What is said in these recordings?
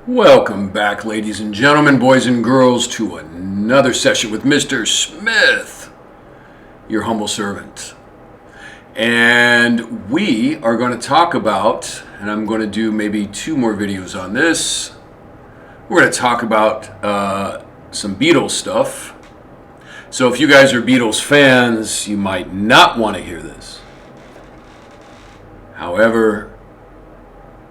Welcome back, ladies and gentlemen, boys and girls, to another session with Mr. Smith, your humble servant. And we are going to talk about, and I'm going to do maybe 2 more videos on this. We're going to talk about some Beatles stuff. So if you guys are Beatles fans, you might not want to hear this. However,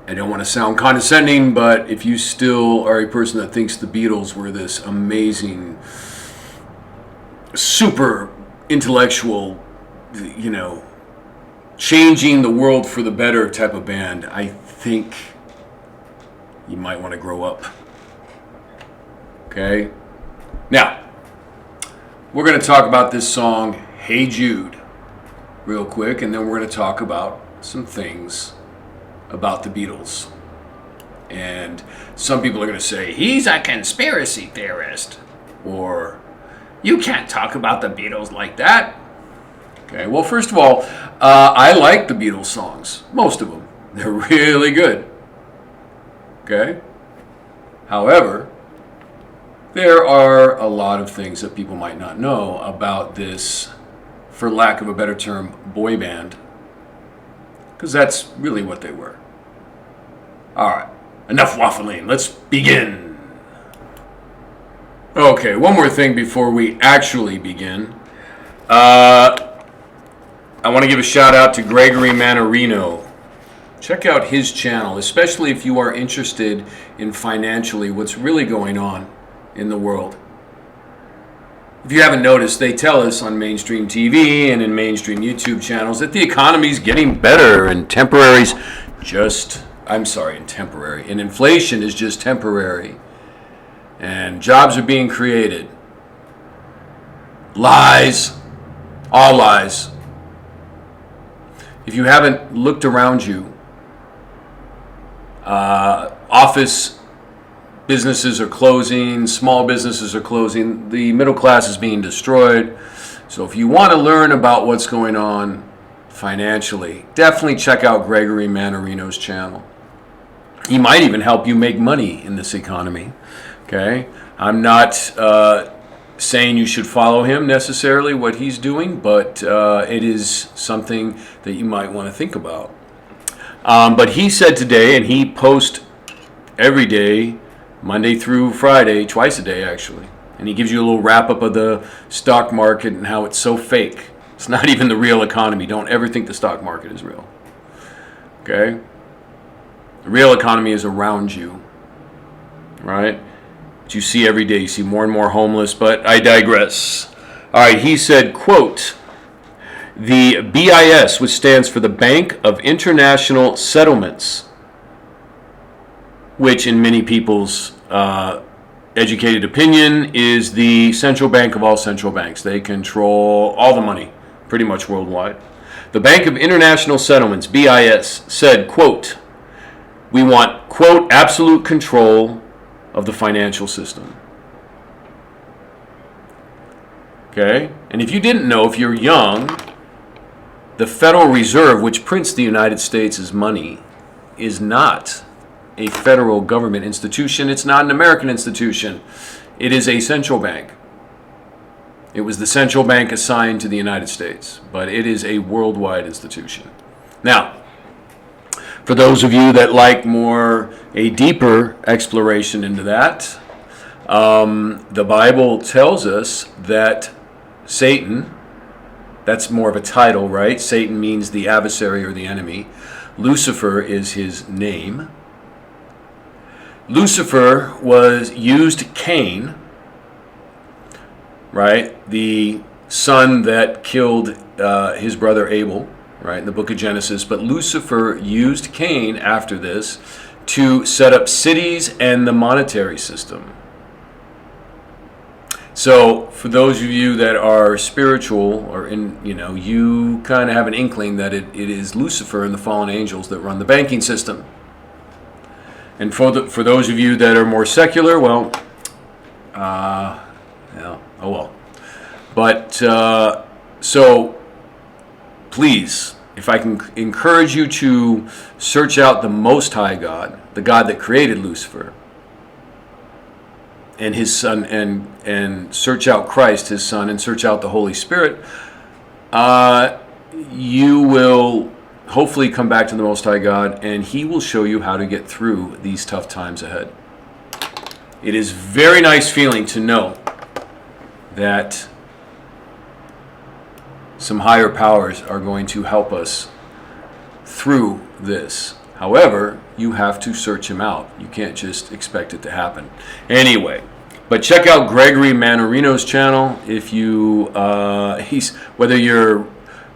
I don't want to sound condescending, but if you still are a person that thinks the Beatles were this amazing, super intellectual, changing the world for the better type of band, I think you might want to grow up. Okay? Now, we're going to talk about this song, Hey Jude, real quick, and then we're going to talk about some things about the Beatles. And some people are going to say, he's a conspiracy theorist, or you can't talk about the Beatles like that. Okay, well, first of all, I like the Beatles songs, most of them. They're really good. Okay? However, there are a lot of things that people might not know about this, for lack of a better term, boy band. Because that's really what they were. Alright, enough waffling. Let's begin. Okay, one more thing before we actually begin. I want to give a shout out to Gregory Manarino. Check out his channel, especially if you are interested in financially what's really going on in the world. If you haven't noticed, they tell us on mainstream TV and in mainstream YouTube channels that the economy's getting better and and inflation is just temporary. And jobs are being created. Lies. All lies. If you haven't looked around you, office businesses are closing, small businesses are closing, the middle class is being destroyed. So if you want to learn about what's going on financially, definitely check out Gregory Manarino's channel. He might even help you make money in this economy. Okay? I'm not saying you should follow him necessarily, what he's doing, but it is something that you might want to think about. But he said today, and he posts every day, Monday through Friday, twice a day actually. And he gives you a little wrap up of the stock market and how it's so fake. It's not even the real economy. Don't ever think the stock market is real. Okay? The real economy is around you. Right? But you see every day. You see more and more homeless, but I digress. Alright, he said, quote, the BIS, which stands for the Bank of International Settlements, which in many people's educated opinion is the central bank of all central banks. They control all the money, pretty much worldwide. The Bank of International Settlements, BIS, said, quote, we want, quote, absolute control of the financial system. Okay? And if you didn't know, if you're young, the Federal Reserve, which prints the United States' money, is not a federal government institution. It's not an American institution. It is a central bank. It was the central bank assigned to the United States, but it is a worldwide institution. Now, for those of you that like a deeper exploration into that, the Bible tells us that Satan, that's more of a title, right? Satan means the adversary or the enemy. Lucifer is his name. Lucifer used Cain, right? The son that killed his brother Abel, right, in the book of Genesis. But Lucifer used Cain after this to set up cities and the monetary system. So for those of you that are spiritual, or you kind of have an inkling that it is Lucifer and the fallen angels that run the banking system. And for those of you that are more secular, well, oh well. But so please, if I can encourage you to search out the Most High God, the God that created Lucifer, and his Son, and search out Christ, his Son, and search out the Holy Spirit, you will hopefully come back to the Most High God, and he will show you how to get through these tough times ahead. It is very nice feeling to know that some higher powers are going to help us through this. However, you have to search him out. You can't just expect it to happen. Anyway, but check out Gregory Manorino's channel if you whether you're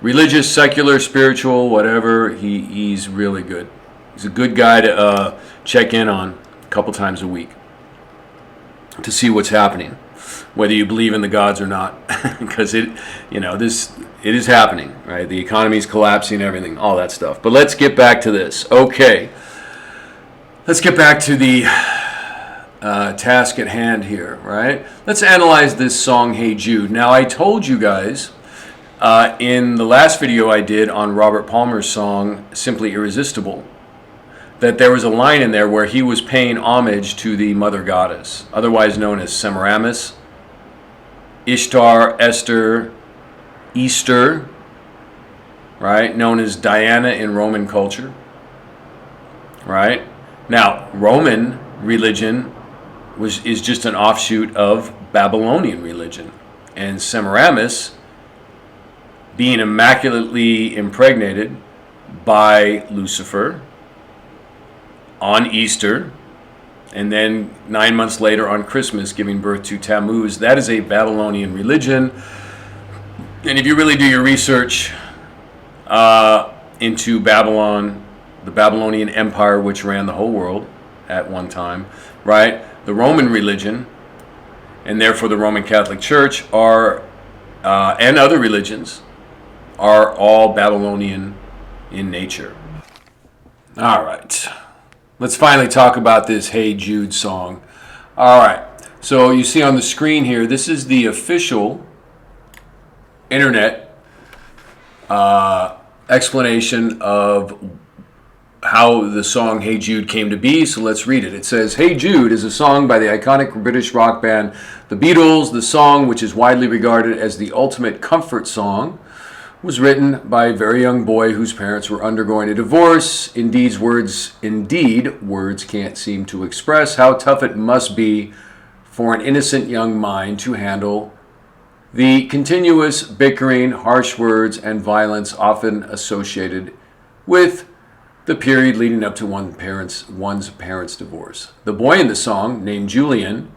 religious, secular, spiritual, whatever. He's really good. He's a good guy to check in on a couple times a week to see what's happening, whether you believe in the gods or not, because it is happening, right? The economy's collapsing, everything, all that stuff. But let's get back to this. Okay, let's get back to the task at hand here, right? Let's analyze this song, Hey Jude. Now, I told you guys in the last video I did on Robert Palmer's song, Simply Irresistible, that there was a line in there where he was paying homage to the mother goddess, otherwise known as Semiramis, Ishtar, Esther, Easter, right? Known as Diana in Roman culture, right? Now, Roman religion is just an offshoot of Babylonian religion. And Semiramis, being immaculately impregnated by Lucifer on Easter, and then 9 months later on Christmas giving birth to Tammuz, that is a Babylonian religion. And if you really do your research into Babylon, the Babylonian Empire, which ran the whole world at one time, right? The Roman religion, and therefore the Roman Catholic Church, are and other religions are all Babylonian in nature. All right. Let's finally talk about this Hey Jude song. All right. So you see on the screen here, this is the official internet explanation of how the song Hey Jude came to be. So let's read it. It says, Hey Jude is a song by the iconic British rock band The Beatles. The song, which is widely regarded as the ultimate comfort song, was written by a very young boy whose parents were undergoing a divorce. Indeed, words can't seem to express how tough it must be for an innocent young mind to handle the continuous bickering, harsh words, and violence often associated with the period leading up to one's parents' divorce. The boy in the song, named Julian,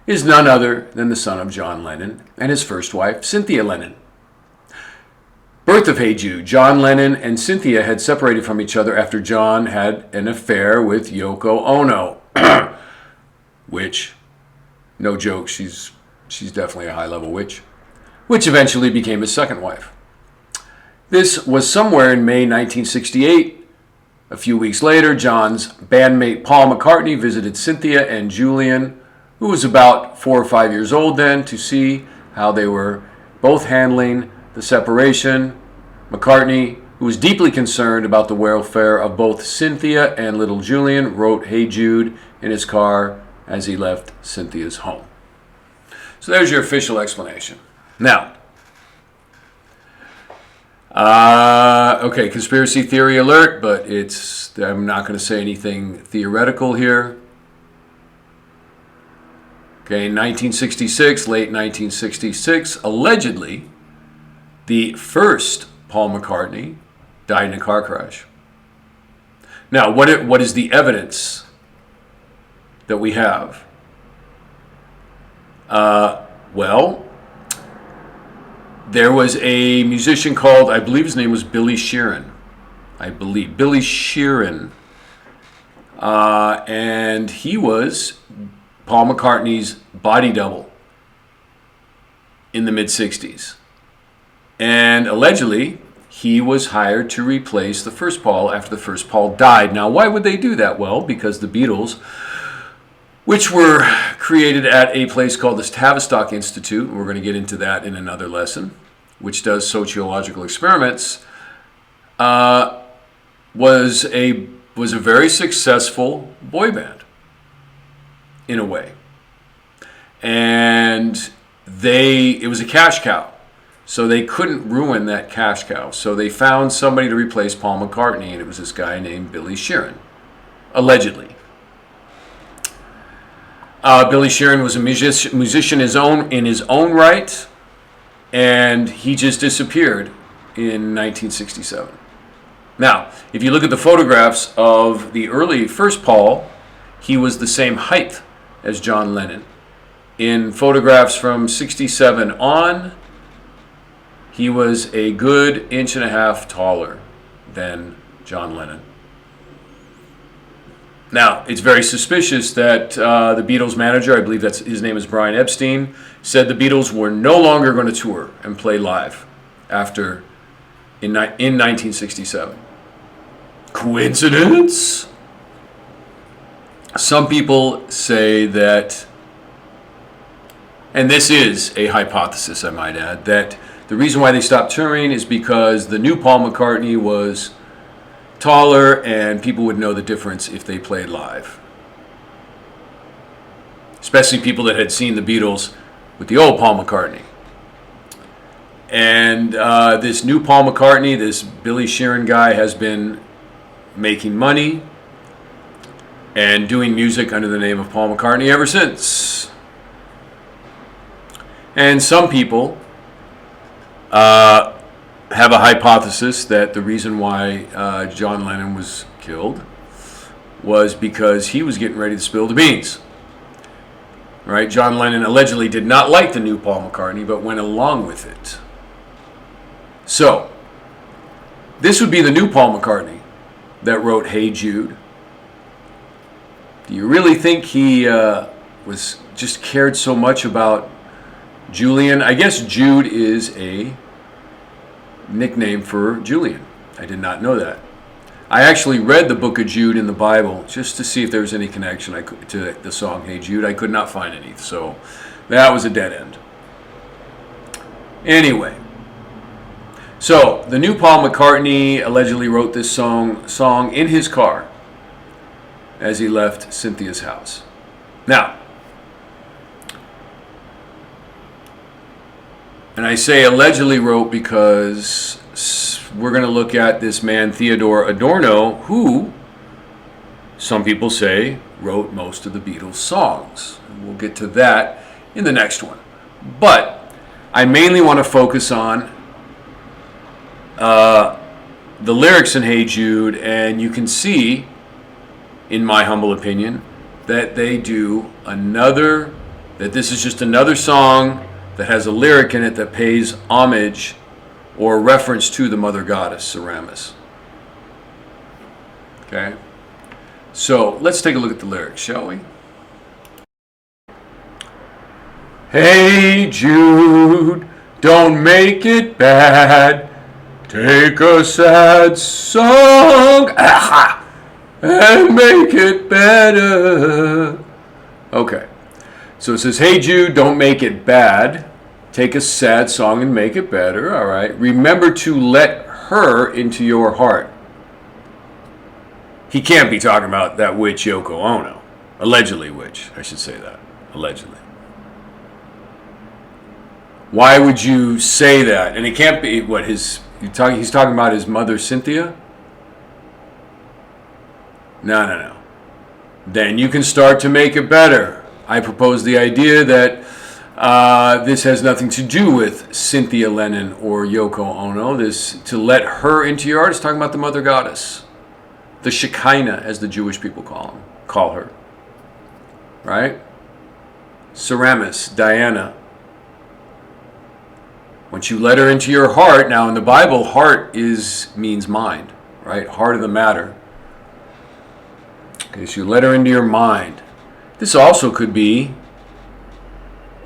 is none other than the son of John Lennon and his first wife, Cynthia Lennon. Birth of Hey Jude. John Lennon and Cynthia had separated from each other after John had an affair with Yoko Ono, which, no joke, she's definitely a high-level witch, which eventually became his second wife. This was somewhere in May 1968. A few weeks later, John's bandmate Paul McCartney visited Cynthia and Julian, who was about 4 or 5 years old then, to see how they were both handling the separation. McCartney, who was deeply concerned about the welfare of both Cynthia and little Julian, wrote Hey Jude in his car as he left Cynthia's home. So there's your official explanation. Now, okay, conspiracy theory alert, but I'm not going to say anything theoretical here. Okay, 1966, late 1966, allegedly, the first Paul McCartney died in a car crash. Now, what is the evidence that we have? Well, there was a musician called, I believe his name was Billy Sheeran. Billy Sheeran. And he was Paul McCartney's body double in the mid-60s. And allegedly, he was hired to replace the first Paul after the first Paul died. Now, why would they do that? Well, because the Beatles, which were created at a place called the Tavistock Institute, and we're going to get into that in another lesson, which does sociological experiments, was a very successful boy band, in a way. and it was a cash cow. So they couldn't ruin that cash cow. So they found somebody to replace Paul McCartney, and it was this guy named Billy Sheeran, allegedly. Billy Sheeran was a musician in his own right, and he just disappeared in 1967. Now, if you look at the photographs of the early first Paul, he was the same height as John Lennon. In photographs from 67 on, he was a good 1.5 inches taller than John Lennon. Now, it's very suspicious that the Beatles manager, I believe his name is Brian Epstein, said the Beatles were no longer going to tour and play live in 1967. Coincidence? Some people say that, and this is a hypothesis, I might add, that the reason why they stopped touring is because the new Paul McCartney was taller and people would know the difference if they played live. Especially people that had seen the Beatles with the old Paul McCartney. And this new Paul McCartney, this Billy Sheeran guy, has been making money and doing music under the name of Paul McCartney ever since. And some people have a hypothesis that the reason why John Lennon was killed was because he was getting ready to spill the beans. Right? John Lennon allegedly did not like the new Paul McCartney, but went along with it. So, this would be the new Paul McCartney that wrote Hey Jude. Do you really think he was just cared so much about Julian? I guess Jude is a nickname for Julian. I did not know that. I actually read the book of Jude in the Bible just to see if there was any connection to the song Hey Jude. I could not find any, so that was a dead end. Anyway, so the new Paul McCartney allegedly wrote this song in his car as he left Cynthia's house. Now, and I say allegedly wrote because we're going to look at this man, Theodore Adorno, who some people say wrote most of the Beatles songs. We'll get to that in the next one. But I mainly want to focus on the lyrics in Hey Jude, and you can see, in my humble opinion, that that this is just another song that has a lyric in it that pays homage or reference to the mother goddess, Semiramis. Okay? So, let's take a look at the lyrics, shall we? Hey Jude, don't make it bad. Take a sad song and make it better. Okay. So it says, hey Jude, don't make it bad. Take a sad song and make it better. All right. Remember to let her into your heart. He can't be talking about that witch Yoko Ono. Allegedly witch. I should say that. Allegedly. Why would you say that? And it can't be he's talking about his mother Cynthia? No. Then you can start to make it better. I propose the idea that this has nothing to do with Cynthia Lennon or Yoko Ono. This, to let her into your heart, is talking about the mother goddess. The Shekinah, as the Jewish people call her. Right? Semiramis, Diana. Once you let her into your heart, now in the Bible, heart means mind. Right? Heart of the matter. Okay, so you let her into your mind. This also could be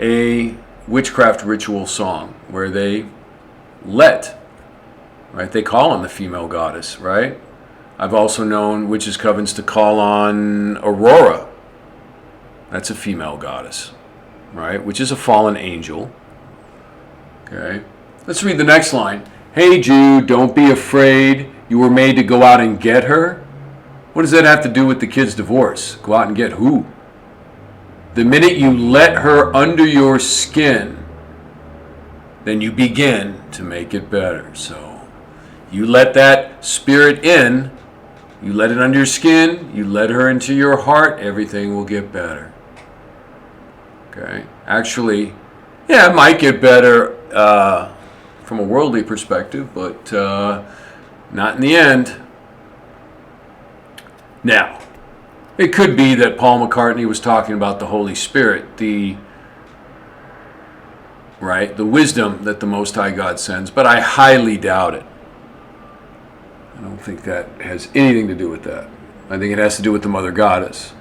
a witchcraft ritual song where they right? They call on the female goddess, right? I've also known witches' covens to call on Aurora. That's a female goddess, right? Which is a fallen angel. Okay. Let's read the next line. Hey Jude, don't be afraid. You were made to go out and get her. What does that have to do with the kid's divorce? Go out and get who? The minute you let her under your skin, then you begin to make it better. So you let that spirit in, you let it under your skin, you let her into your heart, everything will get better. Okay? Actually, yeah, it might get better from a worldly perspective, but not in the end. Now, it could be that Paul McCartney was talking about the Holy Spirit, the wisdom that the Most High God sends, but I highly doubt it. I don't think that has anything to do with that. I think it has to do with the Mother Goddess.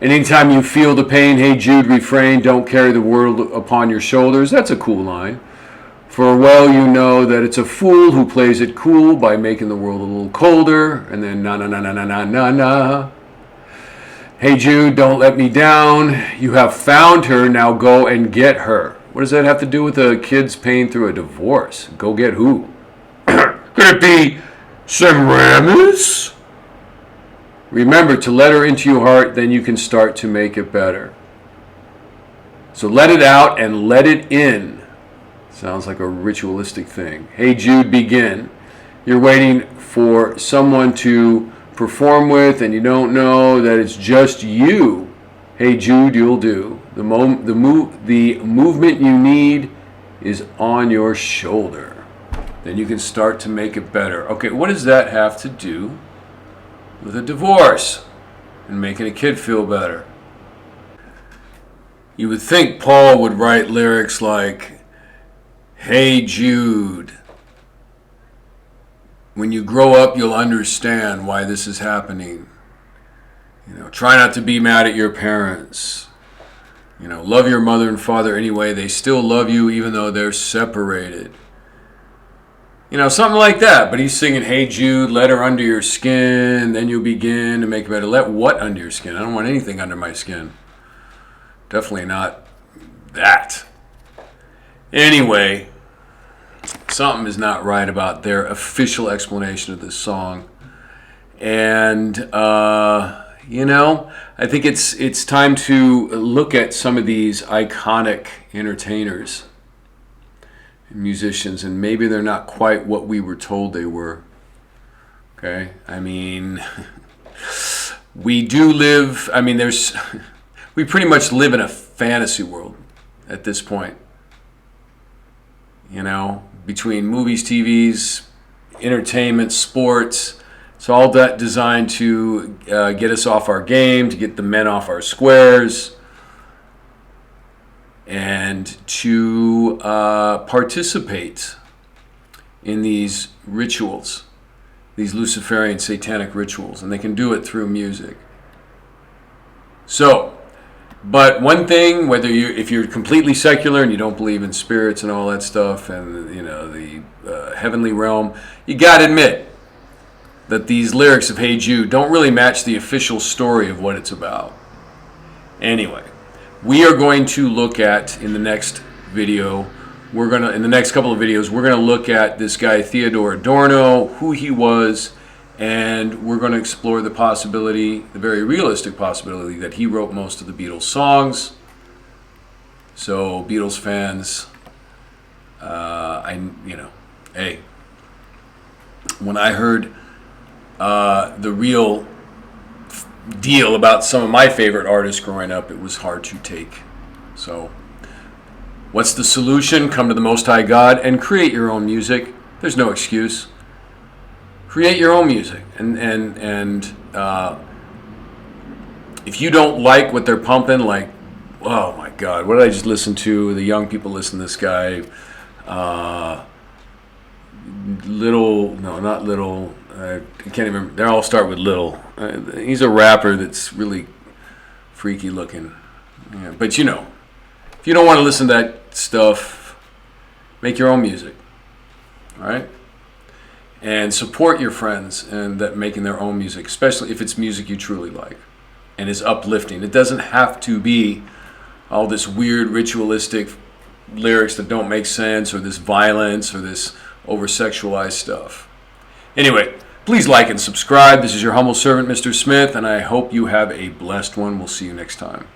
Anytime you feel the pain, hey Jude, refrain, don't carry the world upon your shoulders. That's a cool line. For well you know that it's a fool who plays it cool by making the world a little colder. And then na na na na na na na na. Hey Jude, don't let me down. You have found her, now go and get her. What does that have to do with a kid's pain through a divorce? Go get who? Could it be Semiramis? Remember to let her into your heart, then you can start to make it better. So let it out and let it in. Sounds like a ritualistic thing. Hey Jude, begin. You're waiting for someone to perform with and you don't know that it's just you. Hey Jude, you'll do. The movement you need is on your shoulder. Then you can start to make it better. Okay, what does that have to do with a divorce and making a kid feel better? You would think Paul would write lyrics like, hey Jude, when you grow up you'll understand why this is happening. Try not to be mad at your parents. Love your mother and father anyway. They still love you even though they're separated. Something like that. But he's singing, hey Jude, let her under your skin, then you'll begin to make it better. Let what under your skin? I don't want anything under my skin. Definitely not that. Anyway, something is not right about their official explanation of this song. And, I think it's time to look at some of these iconic entertainers musicians, and maybe they're not quite what we were told they were. Okay? We do live, we pretty much live in a fantasy world at this point. Between movies, TVs, entertainment, sports, it's all that designed to get us off our game, to get the men off our squares, and to participate in these rituals, these Luciferian satanic rituals, and they can do it through music. So, but one thing, if you're completely secular and you don't believe in spirits and all that stuff, and the heavenly realm, you gotta admit that these lyrics of Hey Jude don't really match the official story of what it's about. Anyway, we are going to look at, in the next video, in the next couple of videos, we're going to look at this guy Theodore Adorno, who he was, and we're going to explore the possibility, the very realistic possibility, that he wrote most of the Beatles songs. So, Beatles fans, hey, when I heard the real deal about some of my favorite artists growing up, it was hard to take. So, what's the solution? Come to the Most High God and create your own music. There's no excuse. Create your own music, and if you don't like what they're pumping, like, oh my God, what did I just listen to? The young people listen to this guy. I can't even remember. They all start with Little. He's a rapper that's really freaky looking. Yeah, but if you don't want to listen to that stuff, make your own music. All right? And support your friends and that making their own music, especially if it's music you truly like and is uplifting. It doesn't have to be all this weird ritualistic lyrics that don't make sense, or this violence, or this over-sexualized stuff. Anyway, please like and subscribe. This is your humble servant, Mr. Smith, and I hope you have a blessed one. We'll see you next time.